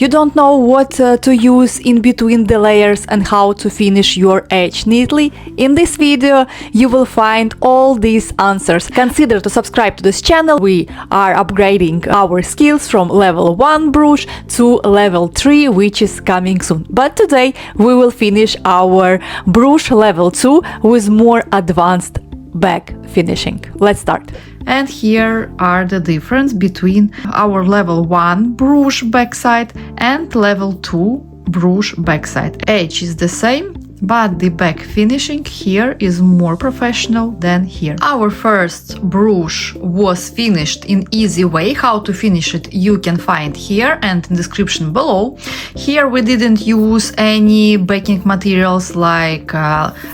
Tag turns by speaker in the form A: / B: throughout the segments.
A: You don't know what to use in between the layers and how to finish your edge neatly? In this video you will find all these answers. Consider to subscribe to this channel. We are upgrading our skills from level 1 brush to level 3, which is coming soon. But today we will finish our brush level 2 with more advanced back finishing. Let's start. And here are the difference between our level 1 brush backside and level 2 brush backside. Edge is the same, but the back finishing here is more professional than here. Our first brush was finished in easy way. How to finish it you can find here and in description below. Here we didn't use any backing materials like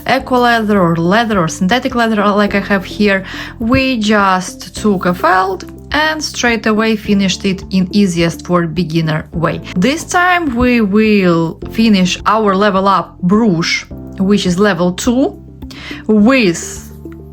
A: eco leather or synthetic leather like I have here. We just took a felt and straight away finished it in easiest for beginner way. This time we will finish our level up brush, which is level 2, with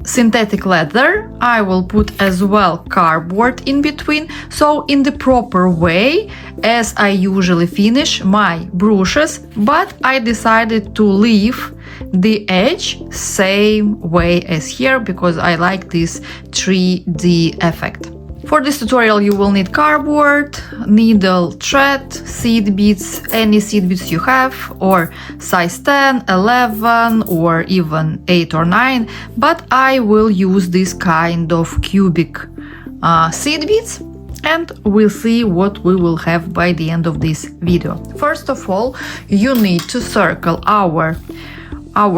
A: synthetic leather. I will put as well cardboard in between, so in the proper way as I usually finish my brushes, but I decided to leave the edge same way as here because I like this 3D effect. For this tutorial you will need cardboard, needle, thread, seed beads, any seed beads you have, or size 10, 11 or even 8 or 9, but I will use this kind of cubic seed beads and we'll see what we will have by the end of this video. First of all, you need to circle our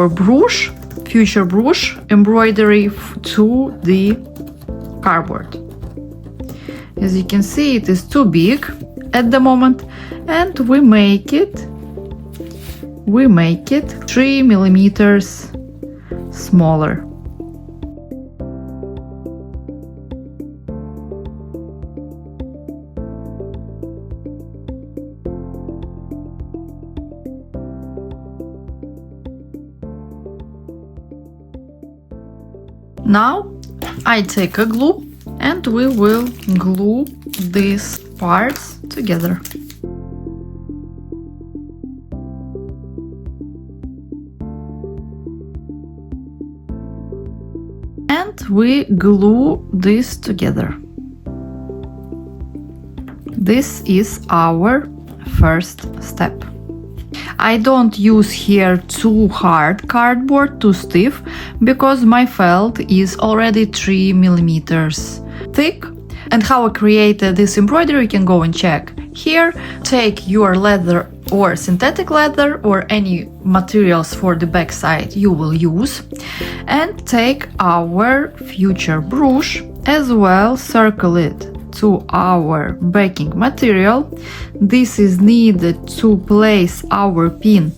A: brush, future brush embroidery to the cardboard. As you can see, it is too big at the moment, and we make it 3 millimeters smaller. Now I take a glue and we will glue these parts together. And we glue this together. This is our first step. I don't use here too hard cardboard, too stiff, because my felt is already 3 millimeters thick. And how I created this embroidery you can go and check here. Take your leather or synthetic leather or any materials for the back side you will use, and take our future brush as well, circle it to our backing material. This is needed to place our pin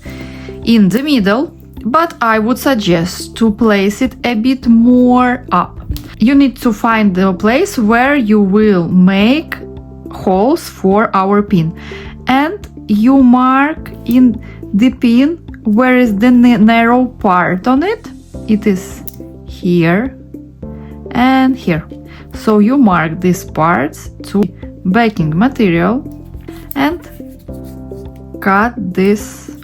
A: in the middle, but I would suggest to place it a bit more up. You need to find the place where you will make holes for our pin, and you mark in the pin where is the narrow part on it. It is here and here. So you mark these parts to backing material and cut this .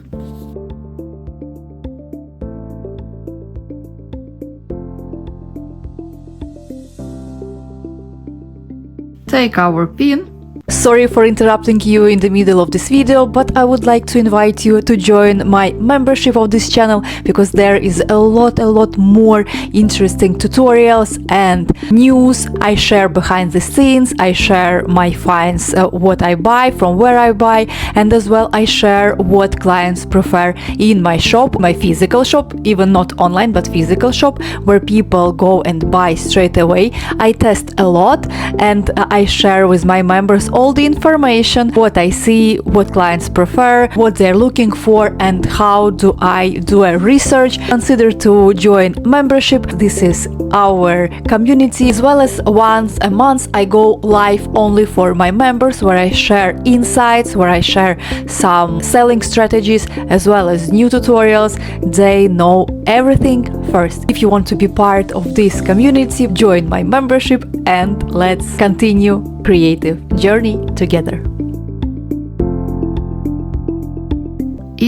A: Take our pin. Sorry for interrupting you in the middle of this video, but I would like to invite you to join my membership of this channel, because there is a lot more interesting tutorials and news. I share behind the scenes, I share my finds, what I buy, from where I buy, and as well I share what clients prefer in my shop, my physical shop, even not online but physical shop, where people go and buy straight away. I test a lot and I share with my members all the information, what I see, what clients prefer, what they're looking for, and how do I do a research. Consider to join membership. This is our community, as well as once a month I go live only for my members, where I share insights, where I share some selling strategies as well as new tutorials. They know everything first. If you want to be part of this community, join my membership and let's continue creative journey together.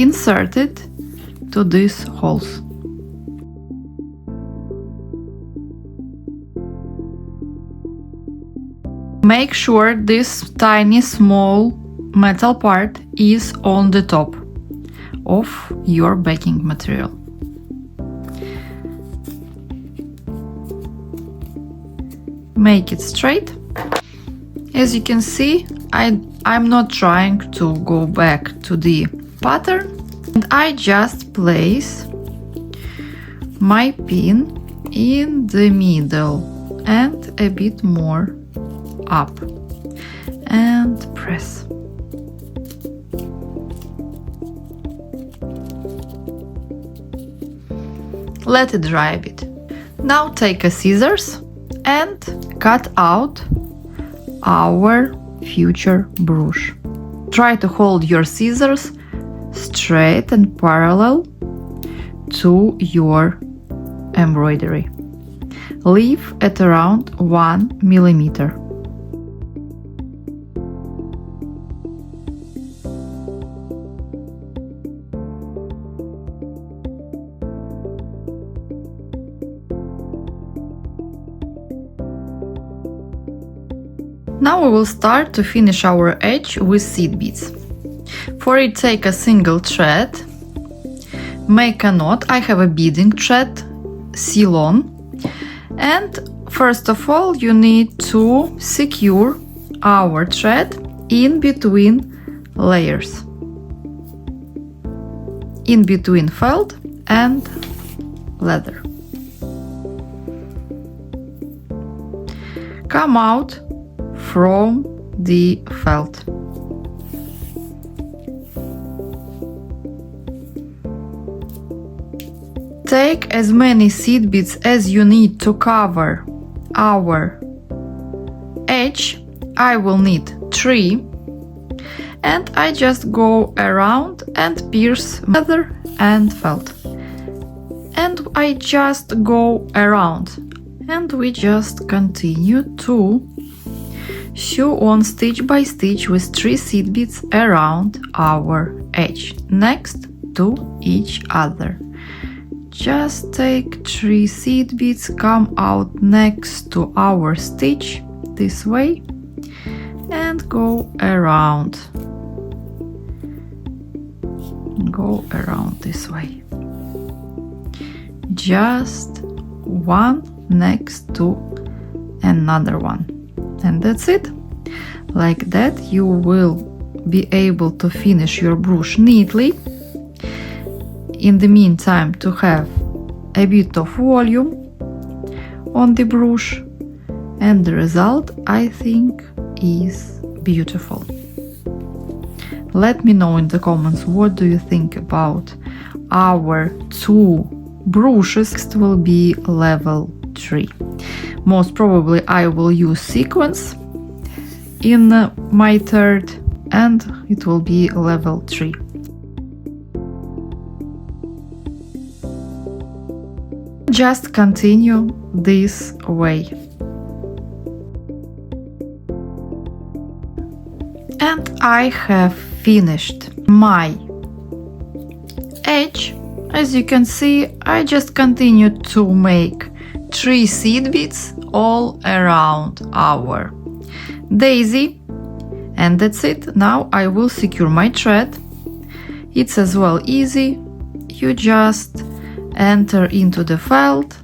A: insert it to these holes. Make sure this tiny small metal part is on the top of your backing material. Make it straight. As you can see, I'm not trying to go back to the pattern, and I just place my pin in the middle and a bit more up and press. Let it dry a bit. Now take a scissors and cut out our future brush. Try to hold your scissors straight and parallel to your embroidery. Leave at around 1 millimeter. Now we will start to finish our edge with seed beads. For it, take a single thread, make a knot. I have a beading thread, seal on, and first of all you need to secure our thread in between layers, in between felt and leather. Come out from the felt. Take as many seed beads as you need to cover our edge. I will need 3, and I just go around and pierce leather and felt, and I just go around, and we just continue to sew on stitch by stitch with 3 seed beads around our edge, next to each other. Just take 3 seed beads, come out next to our stitch this way, and go around. Go around this way. Just one next to another one. And that's it. Like that you will be able to finish your brush neatly. In the meantime, to have a bit of volume on the brush, and the result, I think, is beautiful. Let me know in the comments what do you think about our 2 brushes. Next will be level 3. Most probably I will use sequins in my third, and it will be level 3. Just continue this way. And I have finished my edge. As you can see, I just continue to make 3 seed beads all around our daisy, and that's it. Now I will secure my thread. It's as well easy. You just enter into the felt,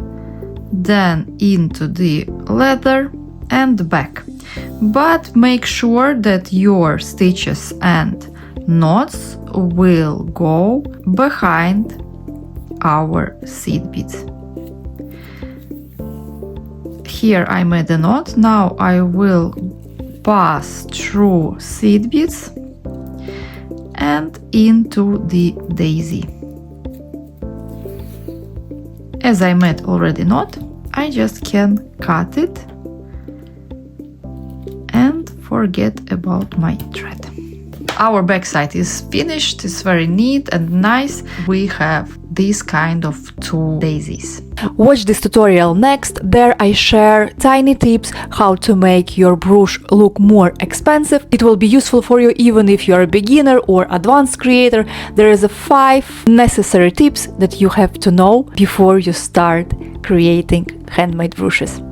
A: then into the leather and back. But make sure that your stitches and knots will go behind our seed beads. Here I made a knot. Now I will pass through seed beads and into the daisy. As I made already knot, I just can cut it and forget about my thread. Our backside is finished. It's very neat and nice. We have
B: these kind of two daisies.
A: Watch this tutorial next. There I share tiny tips how to make your brush look more expensive. It will be useful for you even if you are a beginner or advanced creator. There is 5 necessary tips that you have to know before you start creating handmade brushes.